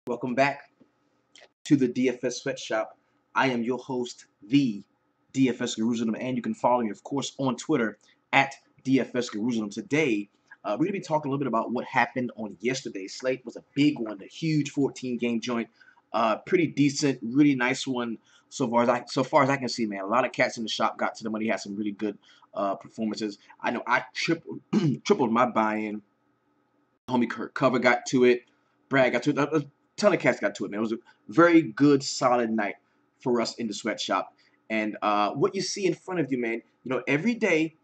Welcome back to the DFS Sweatshop. I am your host, the DFS Jerusalem, and you can follow me, of course, on Twitter at DFS Jerusalem. Today, we're going to be talking a little bit about what happened on yesterday's slate. It was a big one, a huge 14-game joint, pretty decent, really nice one so far as I can see, man. A lot of cats in the shop got to the money, had some really good performances. I know I tripled my buy-in. Homie Kurt Cover got to it. Brad got to it. A ton of cats got to it, man. It was a very good, solid night for us in the sweatshop. And what you see in front of you, man, every day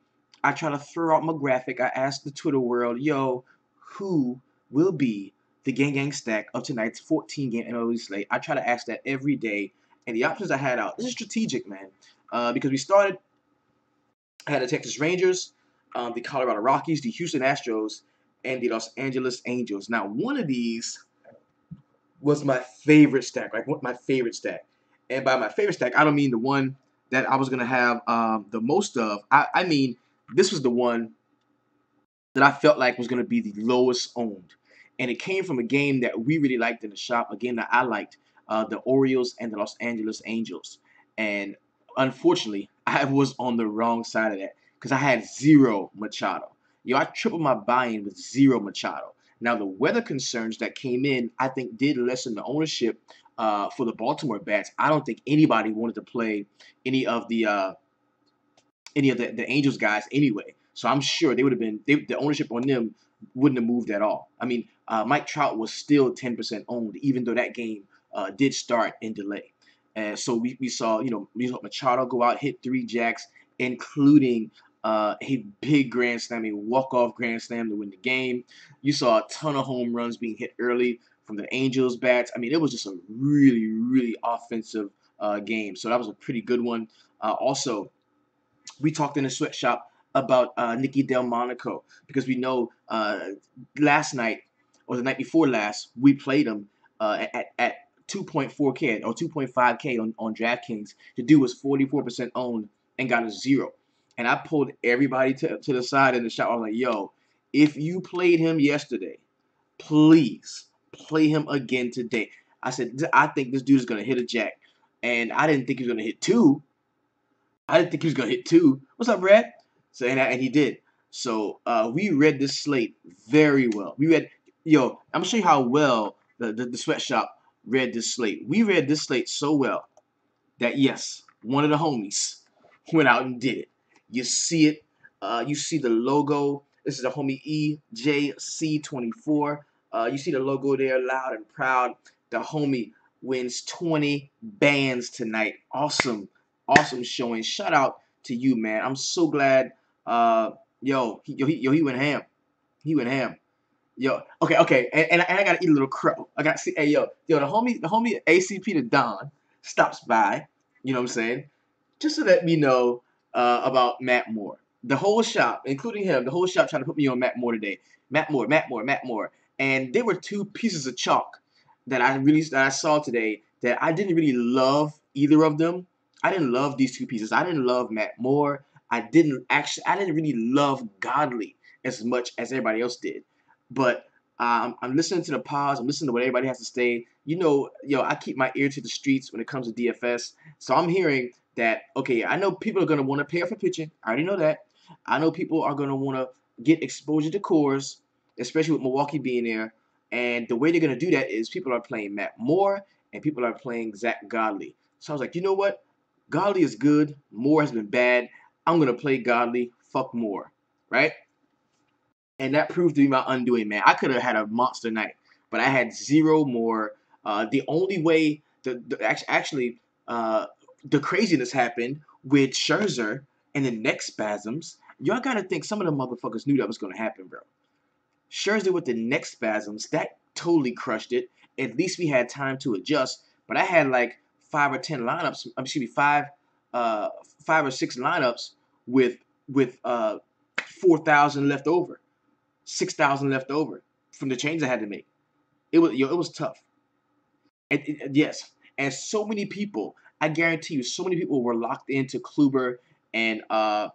I try to throw out my graphic. I ask the Twitter world, yo, who will be the gang stack of tonight's 14-game MLB slate? I try to ask that every day. And the options I had out, this is strategic, man. Because I had the Texas Rangers, the Colorado Rockies, the Houston Astros, and the Los Angeles Angels. Now, one of these was my favorite stack, like my favorite stack. And by my favorite stack, I don't mean the one that I was going to have the most of. I mean, this was the one that I felt like was going to be the lowest owned. And it came from a game that we really liked in the shop, a game that I liked, the Orioles and the Los Angeles Angels. And unfortunately, I was on the wrong side of that because I had zero Machado. I tripled my buy-in with zero Machado. Now, the weather concerns that came in, I think, did lessen the ownership for the Baltimore bats. I don't think anybody wanted to play any of the Angels guys anyway. So I'm sure they would have been the ownership on them wouldn't have moved at all. I mean, Mike Trout was still 10% owned, even though that game did start in delay. And so we saw Machado go out, hit 3 jacks, including a big grand slam, a walk-off grand slam to win the game. You saw a ton of home runs being hit early from the Angels bats. I mean, it was just a really, really offensive game. So that was a pretty good one. Also, we talked in the sweatshop about Nikki Del Monico because we know last night or the night before last we played him at 2.4K or 2.5K on DraftKings. The dude was 44% owned and got a 0. And I pulled everybody to the side in the shop. I was like, yo, if you played him yesterday, please play him again today. I said, I think this dude is going to hit a jack. And I didn't think he was going to hit 2. I didn't think he was going to hit 2. What's up, Brad? So and he did. So we read this slate very well. I'm going to show you how well the sweatshop read this slate. We read this slate so well that, yes, one of the homies went out and did it. You see it. You see the logo. This is the homie EJC24. You see the logo there, loud and proud. The homie wins 20 bands tonight. Awesome showing. Shout out to you, man. I'm so glad. He went ham. He went ham. Yo, okay, and I gotta eat a little crow. I gotta see, hey, the homie ACP the Don stops by. You know what I'm saying? Just to let me know about Matt Moore. The whole shop, including him, the whole shop trying to put me on Matt Moore today. Matt Moore. And there were 2 pieces of chalk that I saw today that I didn't really love either of them. I didn't love these 2 pieces. I didn't love Matt Moore. I didn't really love Godly as much as everybody else did. But I'm listening to the pods. I'm listening to what everybody has to say. I keep my ear to the streets when it comes to DFS. So I'm hearing that, okay, I know people are going to want to pay up for pitching. I already know that. I know people are going to want to get exposure to Coarse, especially with Milwaukee being there. And the way they're going to do that is people are playing Matt Moore and people are playing Zack Godley. So I was like, you know what? Godley is good. Moore has been bad. I'm going to play Godley. Fuck Moore. Right? And that proved to be my undoing, man. I could have had a monster night, but I had 0 Moore. The only way, the craziness happened with Scherzer and the neck spasms. Y'all got to think some of the motherfuckers knew that was going to happen, bro. Scherzer with the neck spasms, that totally crushed it. At least we had time to adjust. But I had like 5 or 10 lineups. Excuse me, 5 or 6 lineups with 4,000 left over, 6,000 left over from the change I had to make. It was tough. Yes, and so many people. I guarantee you, so many people were locked into Kluber and Scherzer,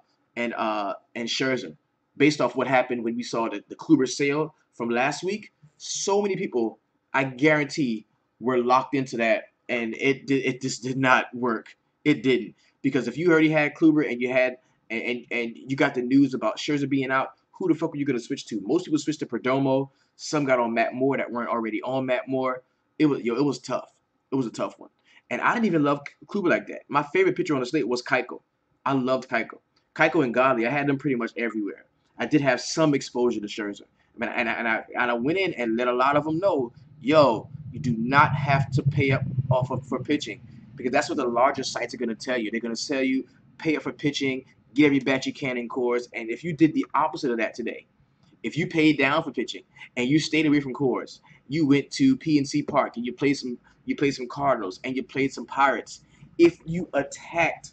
based off what happened when we saw the Kluber sale from last week. So many people, I guarantee, were locked into that, and it just did not work. It didn't, because if you already had Kluber and you had and you got the news about Scherzer being out, who the fuck are you gonna switch to? Most people switched to Perdomo. Some got on Matt Moore that weren't already on Matt Moore. It was tough. It was a tough one, and I didn't even love Kluber like that. My favorite pitcher on the slate was Keiko. I loved Keiko. Keiko and Godley, I had them pretty much everywhere. I did have some exposure to Scherzer. I went in and let a lot of them know, yo, you do not have to pay up for pitching, because that's what the larger sites are going to tell you. They're going to tell you pay up for pitching, get every bat you can in Coarse. And if you did the opposite of that today, if you paid down for pitching and you stayed away from Coarse, you went to PNC Park and you played some Cardinals and you played some Pirates. If you attacked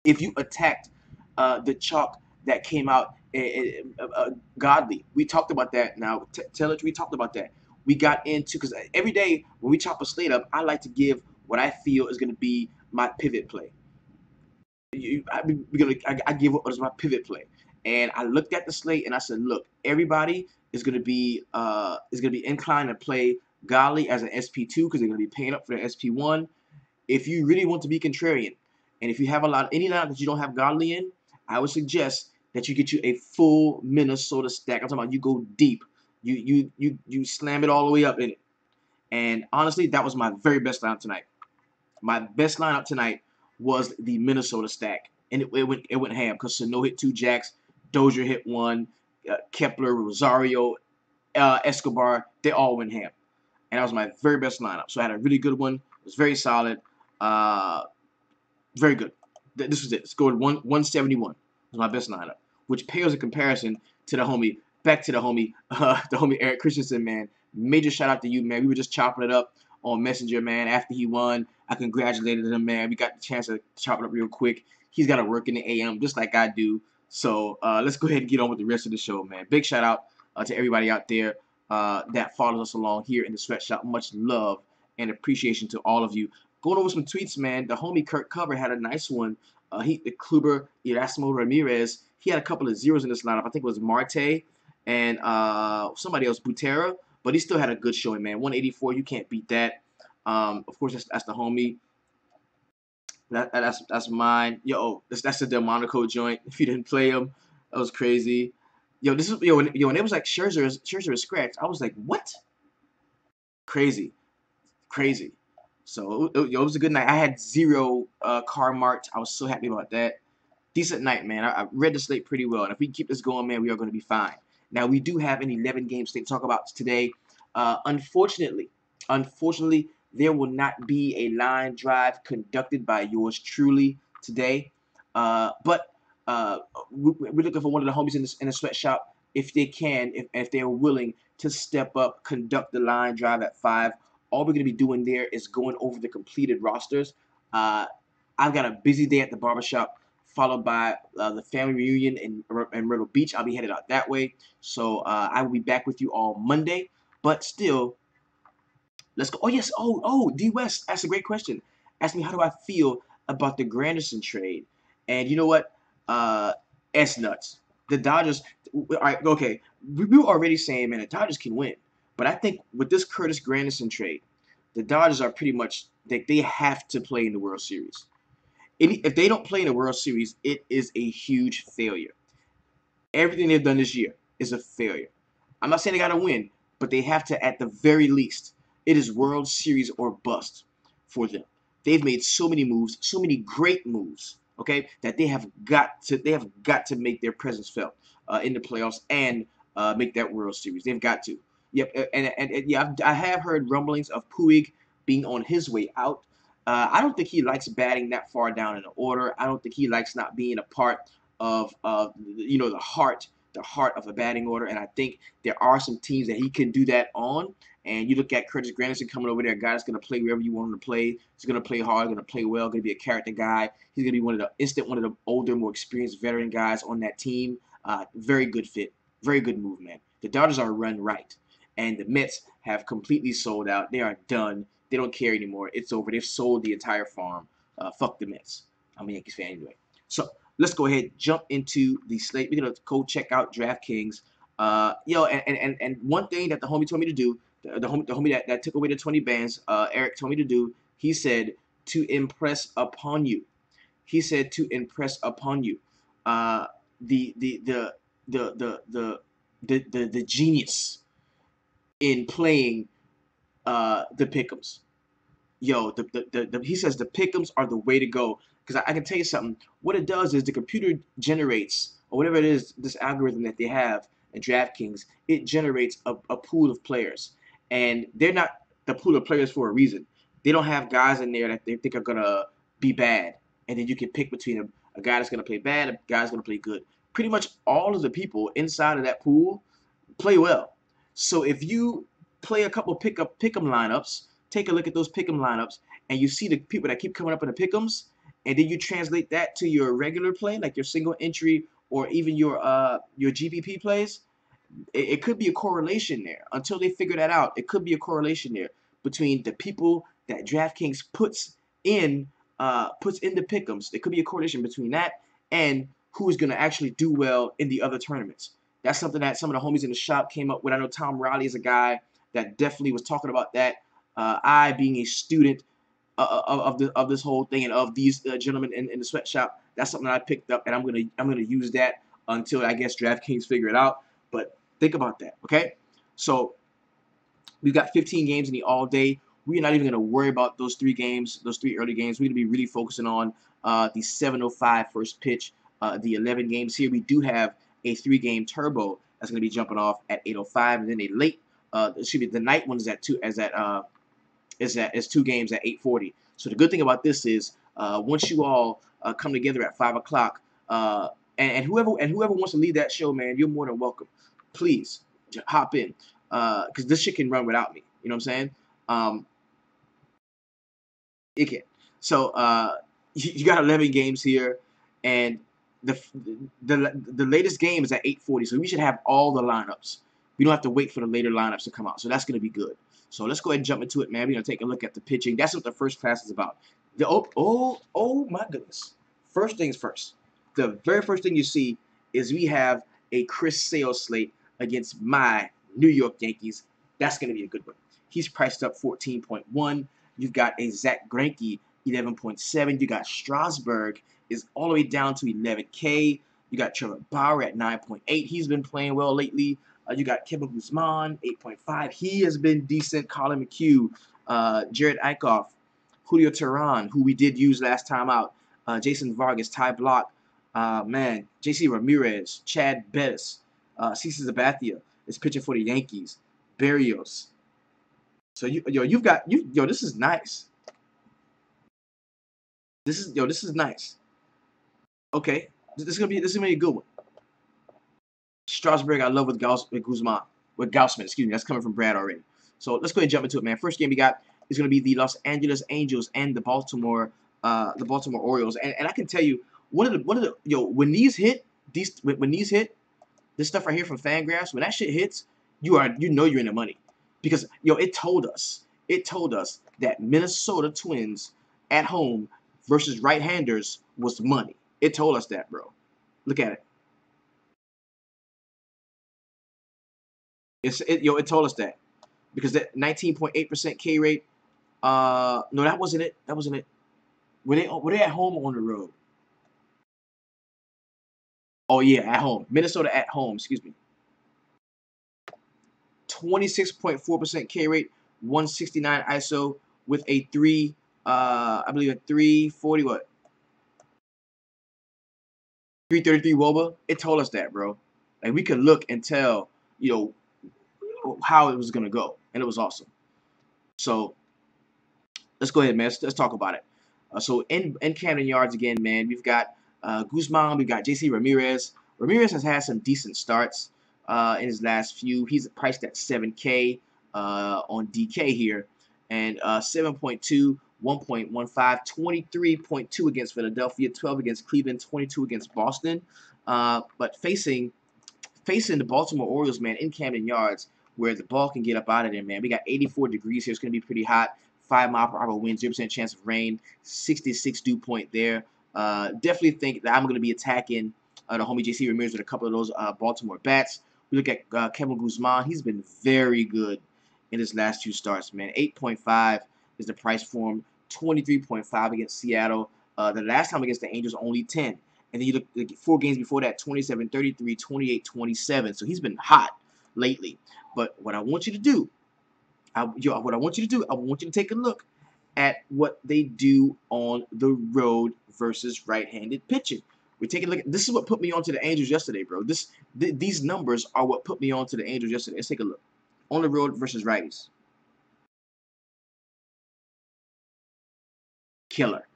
the chalk that came out, Godly, we talked about that. Now, Taylor, we talked about that. We got into, because every day when we chop a slate up, I like to give what I feel is going to be my pivot play. I give what is my pivot play, and I looked at the slate and I said, look, everybody is going to be inclined to play Godly as an SP2 because they're going to be paying up for the SP1. If you really want to be contrarian, and if you have any lineup that you don't have Godly in, I would suggest that you get you a full Minnesota stack. I'm talking about you go deep. You slam it all the way up in it. And honestly, that was my very best lineup tonight. My best lineup tonight was the Minnesota stack, and it went ham because Sano hit 2 jacks, Dozier hit 1, Kepler, Rosario, Escobar, they all went ham, and that was my very best lineup. So I had a really good one. It was very solid, very good. This was it. Scored 171. It was my best lineup, which pales in comparison to the homie. Back to the homie Eric Christensen, man. Major shout out to you, man. We were just chopping it up on Messenger, man. After he won, I congratulated him, man. We got the chance to chop it up real quick. He's got to work in the AM just like I do. So let's go ahead and get on with the rest of the show, man. Big shout out to everybody out there that follows us along here in the sweatshop. Much love and appreciation to all of you. Going over some tweets, man. The homie Kurt Cover had a nice one. The Kluber, Erasmo Ramirez, he had a couple of zeros in this lineup. I think it was Marte and somebody else, Butera. But he still had a good showing, man. 184, you can't beat that. Of course, that's the homie. That's mine. Yo, that's the Del Monico joint. If you didn't play him, that was crazy. Yo, when it was like Scherzer is scratched, I was like, what? Crazy. So it was a good night. I had 0 car marked. I was so happy about that. Decent night, man. I read the slate pretty well, and if we keep this going, man, we are going to be fine. Now, we do have an 11-game slate to talk about today. Unfortunately, there will not be a line drive conducted by yours truly today. But we're looking for one of the homies in the sweatshop, if they can, if they're willing to step up, conduct the line drive at 5. All we're going to be doing there is going over the completed rosters. I've got a busy day at the barbershop, followed by the family reunion in Myrtle Beach. I'll be headed out that way. So I will be back with you all Monday. But still, let's go. Oh, yes. D West asked a great question. Asked me, how do I feel about the Granderson trade? And you know what? S nuts. The Dodgers, all right, okay. We were already saying, man, the Dodgers can win. But I think with this Curtis Granderson trade, the Dodgers are pretty much, they have to play in the World Series. If they don't play in the World Series, it is a huge failure. Everything they've done this year is a failure. I'm not saying they got to win, but they have to, at the very least, it is World Series or bust for them. They've made so many moves, so many great moves, okay, that they have got to make their presence felt in the playoffs and make that World Series. They've got to. Yep, and yeah, I have heard rumblings of Puig being on his way out. I don't think he likes batting that far down in the order. I don't think he likes not being a part of the heart of a batting order. And I think there are some teams that he can do that on. And you look at Curtis Granderson coming over there, a guy that's going to play wherever you want him to play. He's going to play hard, going to play well, going to be a character guy. He's going to be one of the older, more experienced veteran guys on that team. Very good fit. Very good move, man. The Dodgers are run right. And the Mets have completely sold out. They are done. They don't care anymore. It's over. They've sold the entire farm. Fuck the Mets. I'm a Yankees fan anyway. So let's go ahead and jump into the slate. We're going to go check out DraftKings. Yo, and one thing that the homie told me to do, the homie that took away the 20 bands, Eric told me to do. He said to impress upon you. He said to impress upon you. Uh, the the the the the the the genius in playing the pick'ems. Yo, he says the pick'ems are the way to go. Because I can tell you something. What it does is the computer generates, or whatever it is, this algorithm that they have in DraftKings, it generates a pool of players. And they're not the pool of players for a reason. They don't have guys in there that they think are going to be bad. And then you can pick between a guy that's going to play bad, a guy that's going to play good. Pretty much all of the people inside of that pool play well. So if you play a couple pick'em lineups, take a look at those pick'em lineups, and you see the people that keep coming up in the pick'ems, and then you translate that to your regular play, like your single entry or even your GPP plays. It could be a correlation there. Until they figure that out, it could be a correlation there between the people that DraftKings puts in the pick'ems. There could be a correlation between that and who is going to actually do well in the other tournaments. That's something that some of the homies in the shop came up with. I know Tom Riley is a guy that definitely was talking about that. I, being a student of this whole thing and of these gentlemen in the sweatshop, that's something that I picked up, and I'm gonna use that until I guess DraftKings figure it out. But think about that, okay? So we've got 15 games in the all day. We're not even gonna worry about those 3 games, those 3 early games. We're gonna be really focusing on the 7:05 first pitch, the 11 games here. We do have a 3-game turbo that's gonna be jumping off at 8:05, and then a late. Excuse me, the night one is at 2 games at 8:40. So the good thing about this is once you all come together at 5 o'clock, and whoever wants to lead that show, man, you're more than welcome. Please hop in because this shit can run without me. You know what I'm saying? It can. So you got 11 games here, and the the latest game is at 8:40. So we should have all the lineups. We don't have to wait for the later lineups to come out. So that's going to be good. So let's go ahead and jump into it, man. We're going to take a look at the pitching. That's what the first class is about. Oh my goodness. First things first. The very first thing you see is we have a Chris Sale slate against my New York Yankees. That's going to be a good one. He's priced up 14.1. You've got a Zack Greinke, 11.7. You got Strasburg is all the way down to 11K. You got Trevor Bauer at 9.8. He's been playing well lately. You got Kevin Guzman, 8.5. He has been decent. Colin McHugh, Jared Eichhoff, Julio Teheran, who we did use last time out, Jason Vargas, Ty Block, JC Ramirez, Chad Bettis, Cece Sabathia is pitching for the Yankees, Berrios. So this is nice. This is nice. Okay, this is gonna be a good one. Strasburg, I love with Guzman, with Gaussman, excuse me. That's coming from Brad already. So let's go ahead and jump into it, man. First game we got is going to be the Los Angeles Angels and the Baltimore Orioles. And I can tell you, when these hit, this stuff right here from Fangraphs, when that shit hits, you know you're in the money, because it told us that Minnesota Twins at home versus right-handers was money. It told us that, bro. Look at it. It told us that, because that 19.8% K rate. No, that wasn't it. That wasn't it. Were they at home or on the road? Oh yeah, at home. Minnesota at home. Excuse me. 26.4% K rate, 169 ISO with a I believe a 340 what? 333 WOBA. It told us that, bro. Like, we could look and tell, how it was gonna go, and it was awesome. So let's go ahead, man. Let's talk about it. So in Camden Yards again, man, we've got Guzman, we've got JC Ramirez. Ramirez has had some decent starts in his last few. He's priced at 7K on DK here, and 7.2, 1.15, 23.2 against Philadelphia, 12 against Cleveland, 22 against Boston. But facing the Baltimore Orioles, man, in Camden Yards, where the ball can get up out of there, man. We got 84 degrees here. It's going to be pretty hot. 5-mile-per-hour wind, 0% chance of rain, 66 dew point there. Definitely think that I'm going to be attacking the homie JC Ramirez with a couple of those Baltimore bats. We look at Kevin Guzman. He's been very good in his last 2 starts, man. 8.5 is the price for him. 23.5 against Seattle. The last time against the Angels, only 10. And then you look 4 games before that, 27, 33, 28, 27. So he's been hot lately. But what I want you to do, I want you to take a look at what they do on the road versus right-handed pitching. We're taking a look. This is what put me onto the Angels yesterday, bro. These numbers are what put me onto the Angels yesterday. Let's take a look. On the road versus righties. Killer.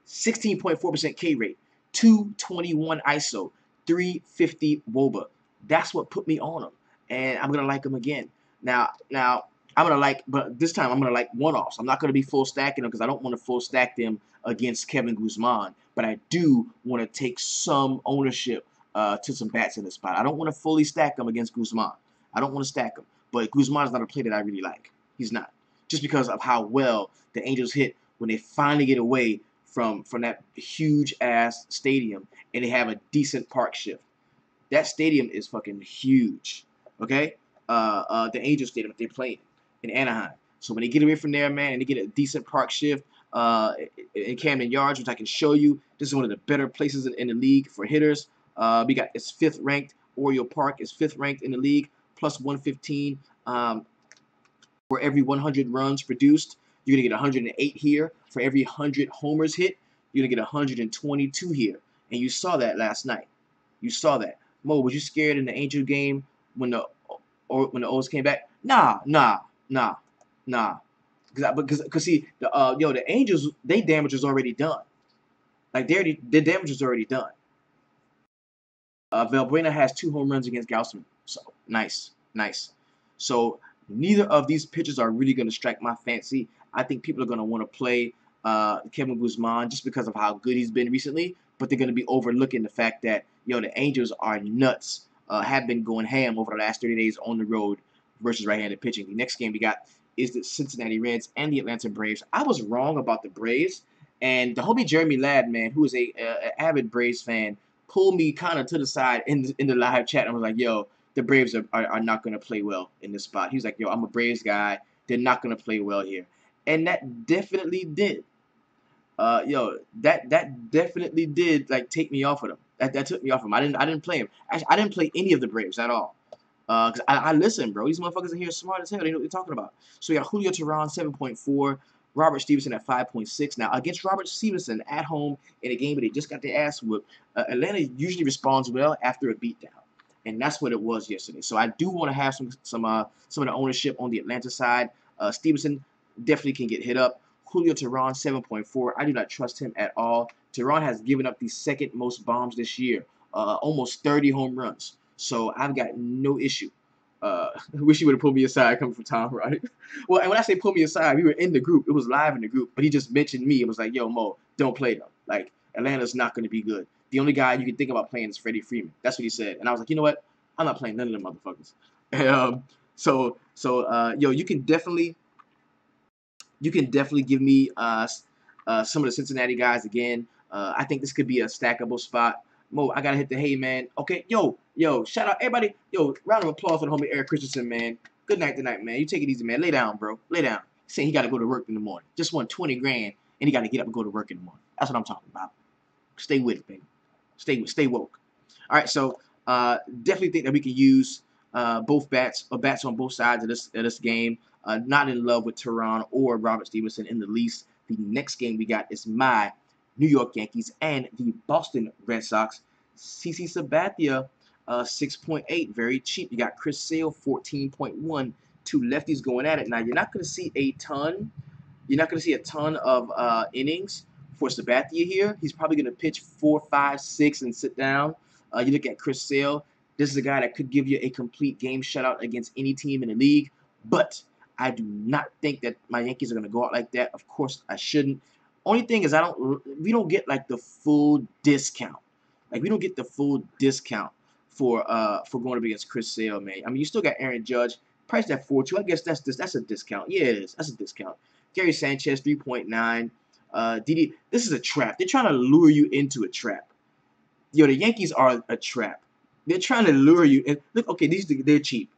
16.4% K rate. 221 ISO. 350 WOBA. That's what put me on them. And I'm going to like them again. Now, I'm going to like, but this time I'm going to like one-offs. I'm not going to be full stacking them because I don't want to full stack them against Kevin Guzman. But I do want to take some ownership to some bats in the spot. I don't want to fully stack them against Guzman. I don't want to stack them. But Guzman is not a play that I really like. He's not. Just because of how well the Angels hit when they finally get away from that huge-ass stadium and they have a decent park shift. That stadium is fucking huge, okay? The Angels Stadium that they're playing in Anaheim. So when they get away from there, man, and they get a decent park shift in Camden Yards, which I can show you, this is one of the better places in the league for hitters. We got it's 5th ranked. Oriole Park is 5th ranked in the league, plus 115 for every 100 runs produced. You're going to get 108 here. For every 100 homers hit, you're going to get 122 here. And you saw that last night. You saw that. Mo, was you scared in the Angel game when the O's came back? Nah. Because see, the Angels, their damage was already done. Like their damage was already done. Valbuena has 2 home runs against Gaussman. So nice. So neither of these pitchers are really going to strike my fancy. I think people are going to want to play Kevin Guzman just because of how good he's been recently. But they're going to be overlooking the fact that the Angels are nuts. Have been going ham over the last 30 days on the road versus right-handed pitching. The next game we got is the Cincinnati Reds and the Atlanta Braves. I was wrong about the Braves, and the homie Jeremy Ladd, man, who is a avid Braves fan, pulled me kind of to the side in the live chat and was like, yo, the Braves are not going to play well in this spot. He was like, yo, I'm a Braves guy. They're not going to play well here. And that definitely did. That definitely did, like, take me off of them. That took me off of them. I didn't play him. Actually, I didn't play any of the Braves at all. Because I listen, bro. These motherfuckers in here are smart as hell. They know what they're talking about. So, you got Julio Teheran, 7.4. Robert Stevenson at 5.6. Now, against Robert Stevenson at home in a game where they just got their ass whooped, Atlanta usually responds well after a beatdown. And that's what it was yesterday. So, I do want to have some of the ownership on the Atlanta side. Stevenson definitely can get hit up. Julio Teheran, 7.4. I do not trust him at all. Teheran has given up the 2nd most bombs this year. Almost 30 home runs. So I've got no issue. I wish he would have pulled me aside coming from Tom, right? Well, and when I say pull me aside, we were in the group. It was live in the group. But he just mentioned me. It was like, yo, Mo, don't play them. Like, Atlanta's not going to be good. The only guy you can think about playing is Freddie Freeman. That's what he said. And I was like, you know what? I'm not playing none of them motherfuckers. Yo, you can definitely give me some of the Cincinnati guys again. I think this could be a stackable spot. Mo, I gotta hit the hay, man. Okay, yo, shout out everybody. Yo, round of applause for the homie Eric Christensen, man. Good night tonight, man. You take it easy, man. Lay down, bro. Lay down. Saying he gotta go to work in the morning. Just won 20 grand, and he gotta get up and go to work in the morning. That's what I'm talking about. Stay with it, baby. Stay woke. All right, so definitely think that we can use both bats on both sides of this game. Not in love with Teheran or Robert Stevenson in the least. The next game we got is my New York Yankees and the Boston Red Sox. CC Sabathia, 6.8, very cheap. You got Chris Sale, 14.1. 2 lefties going at it. Now you're not going to see a ton. You're not going to see a ton of innings for Sabathia here. He's probably going to pitch 4, 5, 6 and sit down. You look at Chris Sale. This is a guy that could give you a complete game shutout against any team in the league. But I do not think that my Yankees are going to go out like that. Of course, I shouldn't. Only thing is we don't get like the full discount. Like we don't get the full discount for going up against Chris Sale, man. I mean, you still got Aaron Judge priced at 4.2. I guess that's a discount. Yeah, it is. That's a discount. Gary Sanchez 3.9. Didi, this is a trap. They're trying to lure you into a trap. Yo, the Yankees are a trap. They're trying to lure you. And look, okay, they're cheap.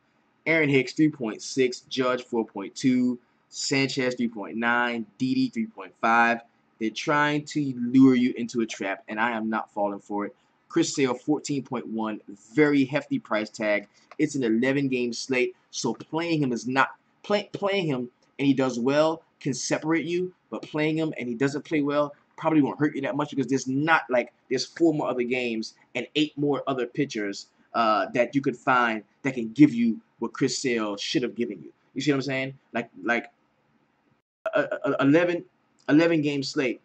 Aaron Hicks 3.6, Judge 4.2, Sanchez 3.9, Didi 3.5. They're trying to lure you into a trap, and I am not falling for it. Chris Sale 14.1, very hefty price tag. It's an 11-game slate, so playing him is not playing him and he does well can separate you, but playing him and he doesn't play well probably won't hurt you that much because there's 4 more other games and 8 more other pitchers that you could find that can give you what Chris Sale should have given you. You see what I'm saying? Like a 11 game slate.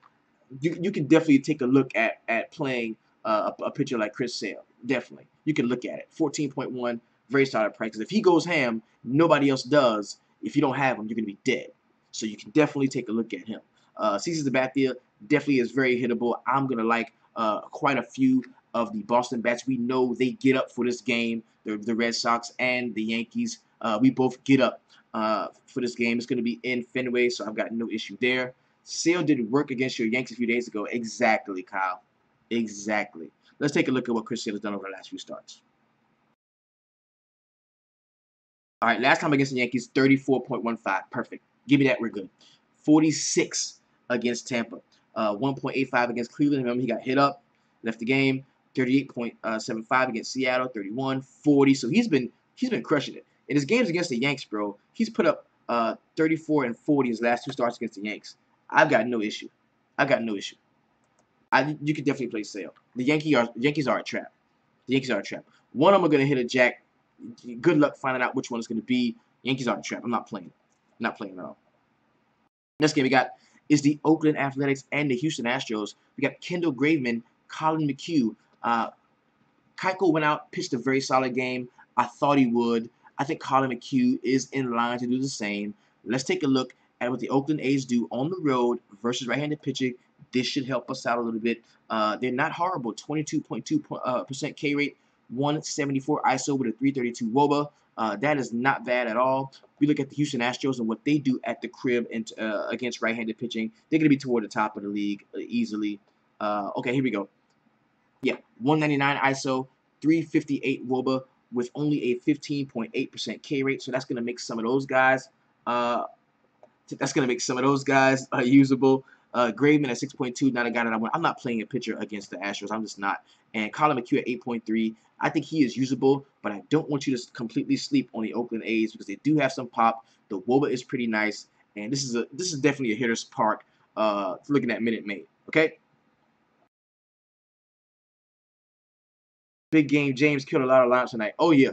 You can definitely take a look at playing a pitcher like Chris Sale. Definitely, you can look at it. 14.1, very solid price. Because if he goes ham, nobody else does. If you don't have him, you're gonna be dead. So you can definitely take a look at him. CC Sabathia definitely is very hittable. I'm gonna like quite a few of the Boston bats. We know they get up for this game. The Red Sox and the Yankees. We both get up for this game. It's gonna be in Fenway, so I've got no issue there. Sale did work against your Yankees a few days ago. Exactly, Kyle. Exactly. Let's take a look at what Chris Sale has done over the last few starts. All right, last time against the Yankees, 34.15. Perfect. Give me that. We're good. 46 against Tampa. 1.85 against Cleveland. Remember, he got hit up, left the game. 38.75 against Seattle. 31, 40. So he's been crushing it. In his games against the Yanks, bro, he's put up 34 and 40 his last 2 starts against the Yanks. I've got no issue. I've got no issue. You could definitely play Sale. The Yankees are a trap. The Yankees are a trap. One of them are going to hit a jack. Good luck finding out which one it's going to be. Yankees are a trap. I'm not playing. Not playing at all. Next game we got is the Oakland Athletics and the Houston Astros. We got Kendall Graveman, Colin McHugh. Keuchel went out, pitched a very solid game. I thought he would. I think Colin McHugh is in line to do the same. Let's take a look at what the Oakland A's do on the road versus right-handed pitching. This should help us out a little bit. They're not horrible. 22.2% K rate, 174 ISO with a 332 WOBA. That is not bad at all. We look at the Houston Astros and what they do at the crib and against right-handed pitching. They're going to be toward the top of the league easily. Okay, here we go. Yeah, 199 ISO, 358 WOBA with only a 15.8% K rate. So that's going to make some of those guys usable. Graveman at 6.2, not a guy that I want. I'm not playing a pitcher against the Astros. I'm just not. And Colin McHugh at 8.3. I think he is usable, but I don't want you to completely sleep on the Oakland A's because they do have some pop. The WOBA is pretty nice, and this is definitely a hitter's park. Looking at Minute Maid. Okay. Big game. James killed a lot of lineups tonight. Oh yeah.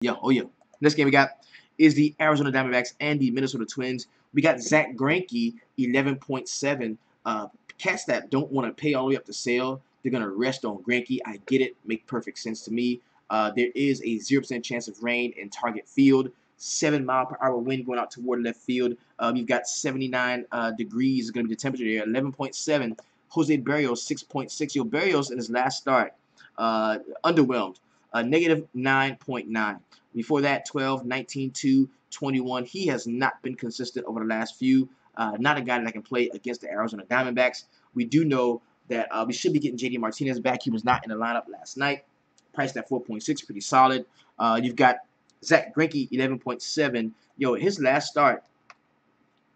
Yeah. Oh yeah. Next game we got is the Arizona Diamondbacks and the Minnesota Twins. We got Zack Greinke, 11.7. Cats that don't want to pay all the way up to Sale, they're going to rest on Greinke. I get it. Make perfect sense to me. There is a 0% chance of rain in target field. 7-mile-per-hour wind going out toward left field. You've got 79 degrees is going to be the temperature there. 11.7. Jose Berrios, 6.6. Yo, Berrios in his last start, underwhelmed. Negative 9.9. Before that, 12, 19, 2, 21. He has not been consistent over the last few. Not a guy that can play against the Arizona Diamondbacks. We do know that we should be getting J.D. Martinez back. He was not in the lineup last night. Priced at 4.6, pretty solid. You've got Zack Greinke, 11.7. Yo, his last start.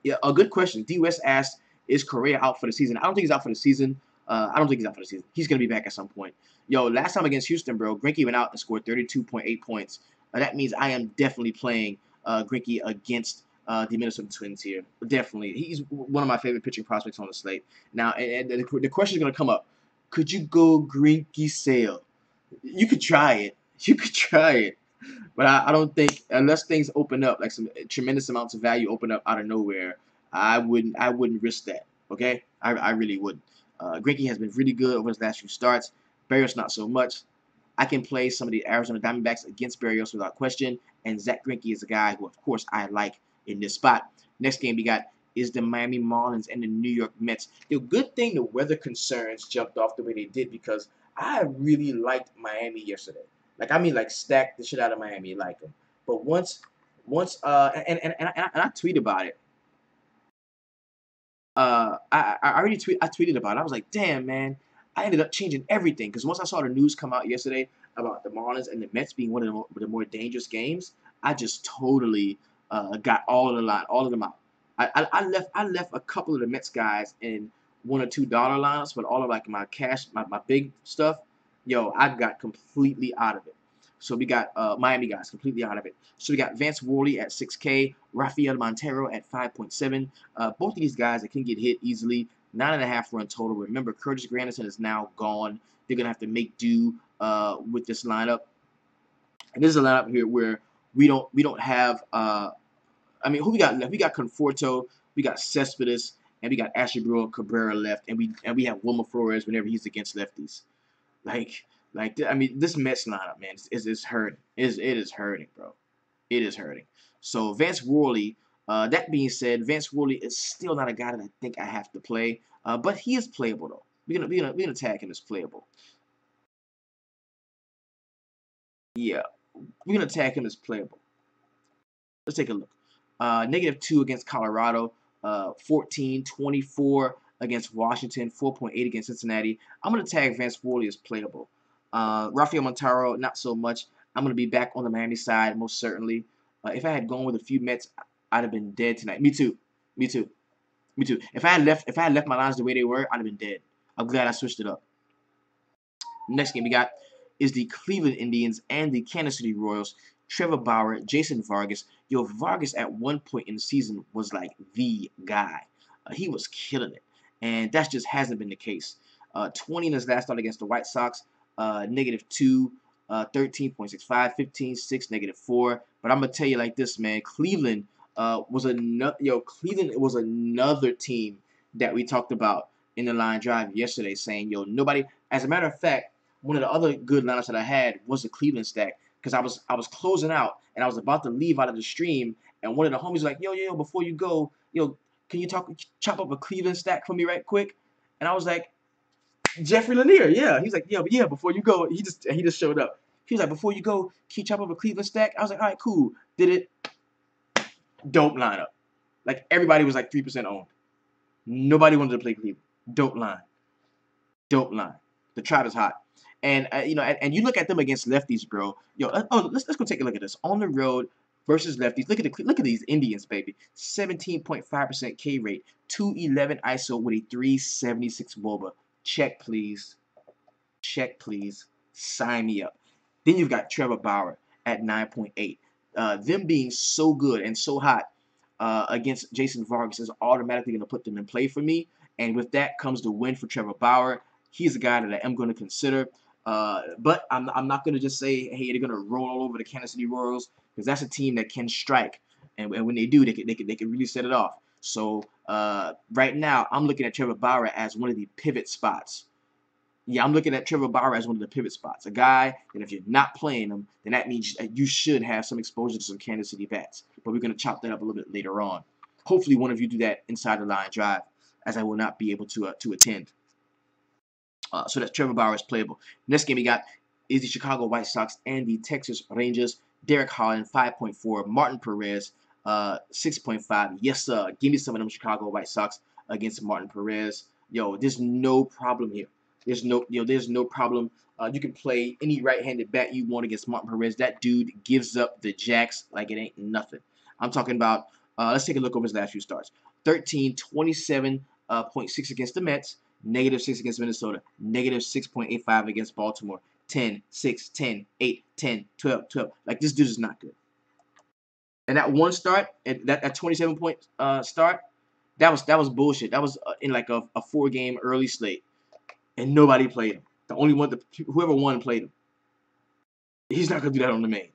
Yeah, a good question. D. West asked, is Correa out for the season? I don't think he's out for the season. I don't think he's out for the season. He's going to be back at some point. Yo, last time against Houston, bro, Greinke went out and scored 32.8 points. That means I am definitely playing Greinke against the Minnesota Twins here. Definitely. He's one of my favorite pitching prospects on the slate. Now, and the question is going to come up. Could you go Greinke Sale? You could try it. You could try it. But I don't think, unless things open up, like some tremendous amounts of value open up out of nowhere, I wouldn't risk that. Okay? I really wouldn't. Greinke has been really good over his last few starts. Berrios not so much. I can play some of the Arizona Diamondbacks against Berrios without question. And Zack Greinke is a guy who, of course, I like in this spot. Next game we got is the Miami Marlins and the New York Mets. The good thing the weather concerns jumped off the way they did because I really liked Miami yesterday. Like, I mean, like, stacked the shit out of Miami, like them. But once, and I tweet about it. I tweeted about it. I was like, damn, man. I ended up changing everything because once I saw the news come out yesterday about the Marlins and the Mets being one of the more dangerous games, I just totally got all of the line, all of them out. I left a couple of the Mets guys in $1 or $2 lineups, but all of like my cash, my big stuff, yo, I got completely out of it. So we got Miami guys completely out of it. So we got Vance Worley at 6K, Rafael Montero at 5.7. Both of these guys that can get hit easily. 9.5 run total. Remember, Curtis Granderson is now gone. They're gonna have to make do with this lineup. And this is a lineup here where we don't have. I mean, who we got left? We got Conforto, we got Cespedes, and we got Ashley Cabrera left, and we have Wilmer Flores whenever he's against lefties. Like I mean, this Mets lineup, man, is hurting. It is hurting, bro. It is hurting. So Vance Worley. That being said, Vance Worley is still not a guy that I think I have to play, but he is playable though. We're gonna tag him as playable. Yeah, we're gonna tag him as playable. Let's take a look. -2 against Colorado, 14, 24 against Washington, 4.8 against Cincinnati. I'm going to tag Vance Worley as playable. Rafael Montero, not so much. I'm going to be back on the Miami side, most certainly. If I had gone with a few Mets, I'd have been dead tonight. Me too. Me too. Me too. If I had left my lines the way they were, I'd have been dead. I'm glad I switched it up. Next game we got is the Cleveland Indians and the Kansas City Royals. Trevor Bauer, Jason Vargas. Yo, Vargas at one point in the season was like the guy. He was killing it. And that just hasn't been the case. 20 in his last start against the White Sox. -2, 13.65, 15.6, -4. But I'm going to tell you like this, man. Cleveland Cleveland was another team that we talked about in the line drive yesterday, saying, yo, nobody. As a matter of fact, one of the other good lineups that I had was the Cleveland stack because I was closing out and I was about to leave out of the stream, and one of the homies was like, yo, before you go, yo, can you chop up a Cleveland stack for me right quick? And I was like, Jeffrey Lanier, yeah. He was like, yeah, before you go, he just showed up. He was like, before you go, can you chop up a Cleveland stack? I was like, all right, cool. Did it. Dope lineup. Like everybody was like 3% owned. Nobody wanted to play Cleveland. Dope line. Dope line. The trap is hot. And and you look at them against lefties, bro. Yo, let's go take a look at this. On the road versus lefties. Look at these Indians, baby. 17.5% K rate, 211 ISO with a 376 WOBA. Check, please. Check, please. Sign me up. Then you've got Trevor Bauer at 9.8. Them being so good and so hot against Jason Vargas is automatically going to put them in play for me. And with that comes the win for Trevor Bauer. He's a guy that I am going to consider. But I'm not going to just say, hey, they're going to roll all over the Kansas City Royals, because that's a team that can strike. And when they do, they can really set it off. So right now, I'm looking at Trevor Bauer as one of the pivot spots. Yeah, I'm looking at Trevor Bauer as one of the pivot spots. A guy that if you're not playing him, then that means you should have some exposure to some Kansas City bats. But we're going to chop that up a little bit later on. Hopefully one of you do that inside the line drive, as I will not be able to attend. So that's Trevor Bauer is playable. Next game we got is the Chicago White Sox and the Texas Rangers. Derek Holland, 5.4. Martin Perez, 6.5. Yes, sir. Give me some of them Chicago White Sox against Martin Perez. Yo, there's no problem here. There's no problem. You can play any right-handed bat you want against Martin Perez. That dude gives up the jacks like it ain't nothing. I'm talking about, let's take a look over his last few starts. 13, 27.6 against the Mets, -6 against Minnesota, -6.85 against Baltimore, 10, 6, 10, 8, 10, 12, 12. Like, this dude is not good. And that one start, that 27-point start, that was bullshit. That was in like a 4-game early slate. And nobody played him. The only one, whoever won played him. He's not going to do that on the main.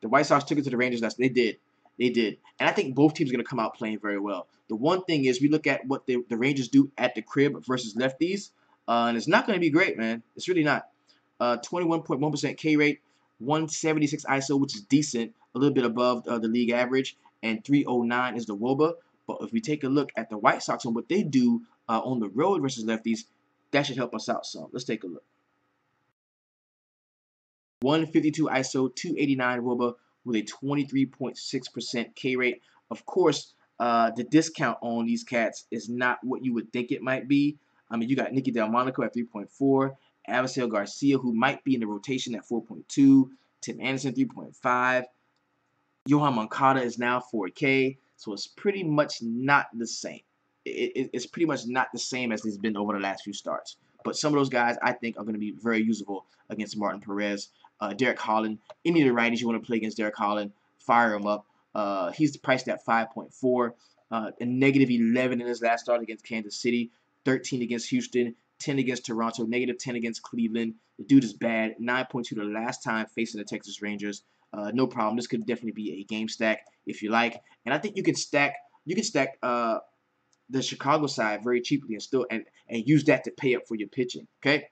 The White Sox took it to the Rangers. They did. They did. And I think both teams are going to come out playing very well. The one thing is we look at what the Rangers do at the crib versus lefties, and it's not going to be great, man. It's really not. 21.1% K rate, 176 ISO, which is decent, a little bit above the league average, and 309 is the WOBA. But if we take a look at the White Sox and what they do on the road versus lefties, that should help us out some. Let's take a look. 152 ISO, 289 WOBA with a 23.6% K rate. Of course, the discount on these cats is not what you would think it might be. I mean, you got Nikki Del Monico at 3.4, Avisel Garcia, who might be in the rotation at 4.2, Tim Anderson 3.5, Johan Moncada is now 4K, so it's pretty much not the same. It's pretty much not the same as it's been over the last few starts. But some of those guys I think are going to be very usable against Martin Perez. Derek Holland, any of the righties you want to play against Derek Holland, fire him up. He's priced at 5.4, a negative 11 in his last start against Kansas City, 13 against Houston, 10 against Toronto, negative 10 against Cleveland. The dude is bad. 9.2 the last time facing the Texas Rangers. No problem. This could definitely be a game stack if you like. And I think you can stack the Chicago side very cheaply and use that to pay up for your pitching. Okay.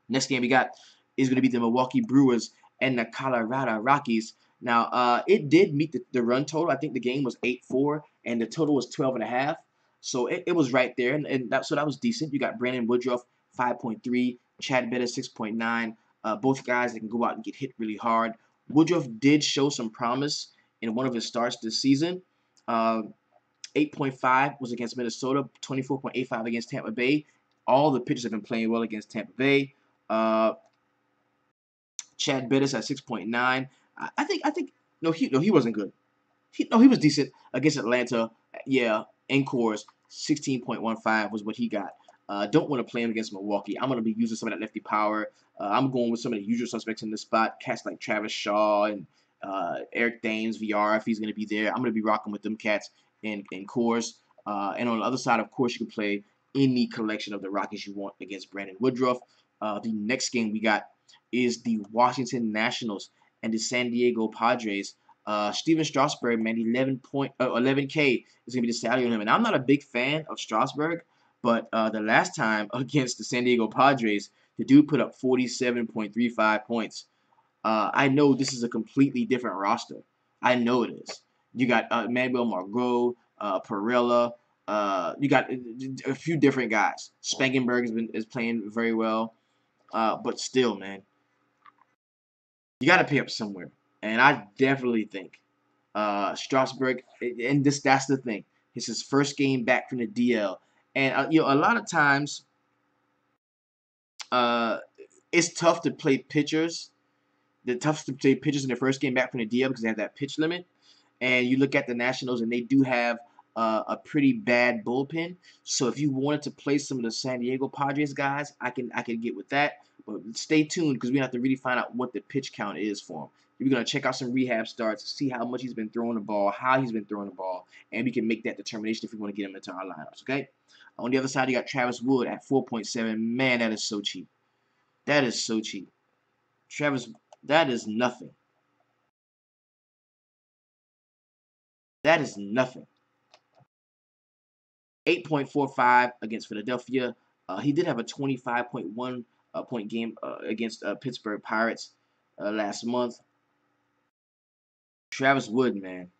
Next game we got is going to be the Milwaukee Brewers and the Colorado Rockies. Now, it did meet the run total. I think the game was 8-4, and the total was 12.5. So it was right there, and that was decent. You got Brandon Woodruff 5.3, Chad Better 6.9. Both guys that can go out and get hit really hard. Woodruff did show some promise in one of his starts this season. 8.5 was against Minnesota, 24.85 against Tampa Bay. All the pitchers have been playing well against Tampa Bay. Chad Bettis at 6.9. I think he wasn't good. He was decent against Atlanta. Yeah, in Coarse, 16.15 was what he got. Don't want to play him against Milwaukee. I'm going to be using some of that lefty power. I'm going with some of the usual suspects in this spot. Cats like Travis Shaw and Eric Thames, VR, if he's going to be there. I'm going to be rocking with them cats in Coarse. And on the other side, of course, you can play any collection of the Rockies you want against Brandon Woodruff. The next game we got is the Washington Nationals and the San Diego Padres. Steven Strasburg, man, 11K is going to be the salary on him. And I'm not a big fan of Strasburg, but the last time against the San Diego Padres, the dude put up 47.35 points. I know this is a completely different roster. I know it is. You got Manuel Margot, Perella. You got a few different guys. Spangenberg is playing very well. But still, man, you got to pay up somewhere. And I definitely think Strasburg, and that's the thing. It's his first game back from the DL. And, a lot of times it's tough to play pitchers. They're tough to play pitchers in their first game back from the DL because they have that pitch limit. And you look at the Nationals, and they do have a pretty bad bullpen. So if you wanted to play some of the San Diego Padres guys, I can get with that. But stay tuned because we have to really find out what the pitch count is for him. We're going to check out some rehab starts, see how much he's been throwing the ball, how he's been throwing the ball, and we can make that determination if we want to get him into our lineups, okay? On the other side, you got Travis Wood at 4.7. Man, that is so cheap. That is so cheap. Travis, that is nothing. That is nothing. 8.45 against Philadelphia. He did have a 25.1 point game against Pittsburgh Pirates last month. Travis Wood, man.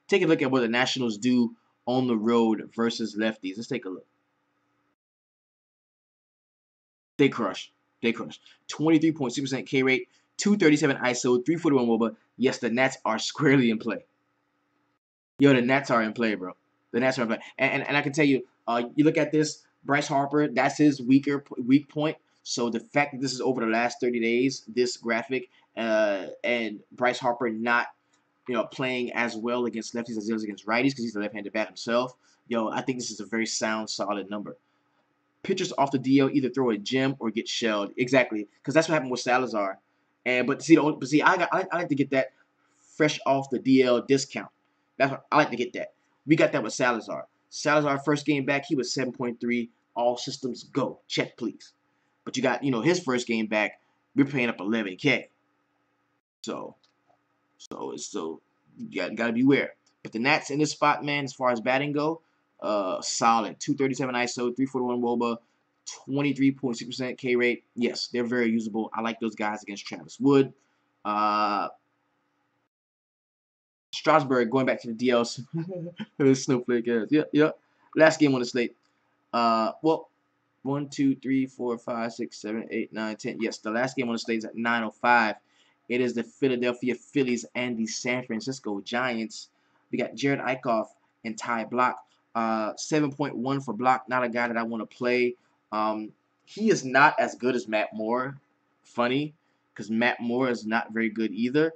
Take a look at what the Nationals do on the road versus lefties. Let's take a look. They crush. 23.6% K rate, 237 ISO, 341 WOBA. Yes, the Nats are squarely in play. Yo, the Nats are in play, bro. The Nats are in play. And I can tell you, you look at this, Bryce Harper, that's his weak point. So the fact that this is over the last 30 days, this graphic, and Bryce Harper not, playing as well against lefties as he does against righties because he's a left-handed bat himself. I think this is a very sound, solid number. Pitchers off the DL either throw a gem or get shelled. Exactly, because that's what happened with Salazar. But see, I like to get that fresh off the DL discount. That's what I like to get that. We got that with Salazar. Salazar first game back, he was 7.3. All systems go. Check, please. But you got, his first game back, we're paying up 11K. So you got to beware. But the Nats in this spot, man, as far as batting go, solid. 237 ISO, 341 WOBA, 23.6% K rate. Yes, they're very usable. I like those guys against Travis Wood. Strasburg going back to the DLs. Snowflake ass. Yep. Last game on the slate. Well, 1, 2, 3, 4, 5, 6, 7, 8, 9, 10. Yes, the last game on the slate is at 9:05. It is the Philadelphia Phillies and the San Francisco Giants. We got Jared Eichhoff and Ty Block 7.1 for block. Not a guy that I want to play. He is not as good as Matt Moore. Funny, because Matt Moore is not very good either.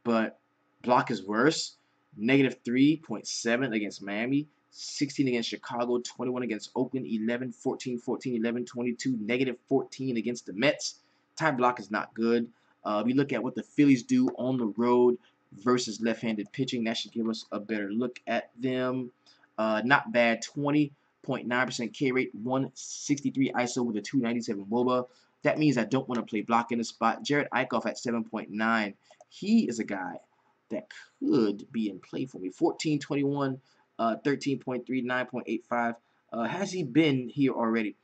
But block is worse. Negative 3.7 against Miami. 16 against Chicago. 21 against Oakland. 11, 14, 14, 11, 22. Negative 14 against the Mets. Tie block is not good. We look at what the Phillies do on the road versus left-handed pitching. That should give us a better look at them. Not bad. 20.9% K rate, 163 ISO with a 297 WOBA. That means I don't want to play block in the spot. Jared Eichhoff at 7.9. He is a guy that could be in play for me. 14.21, 13.3, 9.85. Has he been here already?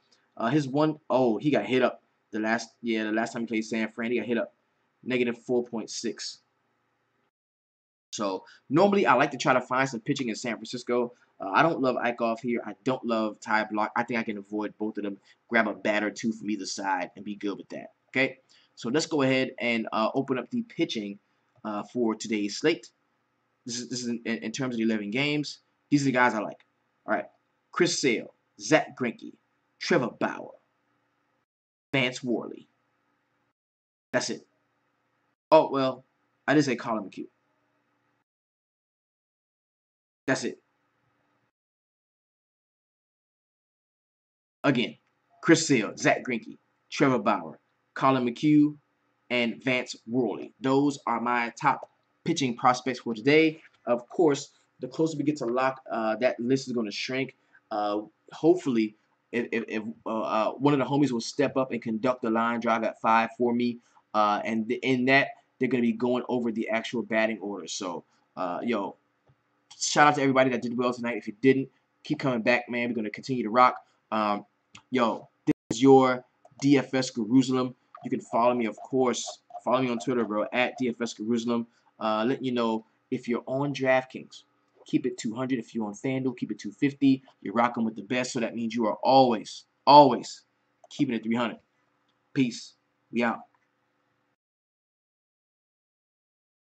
He got hit up the last time he played San Fran. He got hit up. Negative 4.6. So normally I like to try to find some pitching in San Francisco. I don't love Eichhoff here. I don't love Ty Block. I think I can avoid both of them. Grab a bat or two from either side and be good with that. Okay. So let's go ahead and open up the pitching for today's slate. This is in terms of the 11 games. These are the guys I like. All right. Chris Sale, Zack Greinke, Trevor Bauer, Vance Worley. That's it. Oh, well, I did say Colin McHugh. That's it. Again, Chris Sale, Zack Greinke, Trevor Bauer, Colin McHugh, and Vance Worley. Those are my top pitching prospects for today. Of course, the closer we get to lock, that list is going to shrink. Hopefully, if one of the homies will step up and conduct the line drive at 5 for me, and in that, they're going to be going over the actual batting order. So, shout out to everybody that did well tonight. If you didn't, keep coming back, man. We're going to continue to rock. This is your DFS Jerusalem. You can follow me, of course. Follow me on Twitter, bro, at DFS Jerusalem. Letting you know if you're on DraftKings, keep it 200. If you're on FanDuel, keep it 250. You're rocking with the best, so that means you are always keeping it 300. Peace. We out.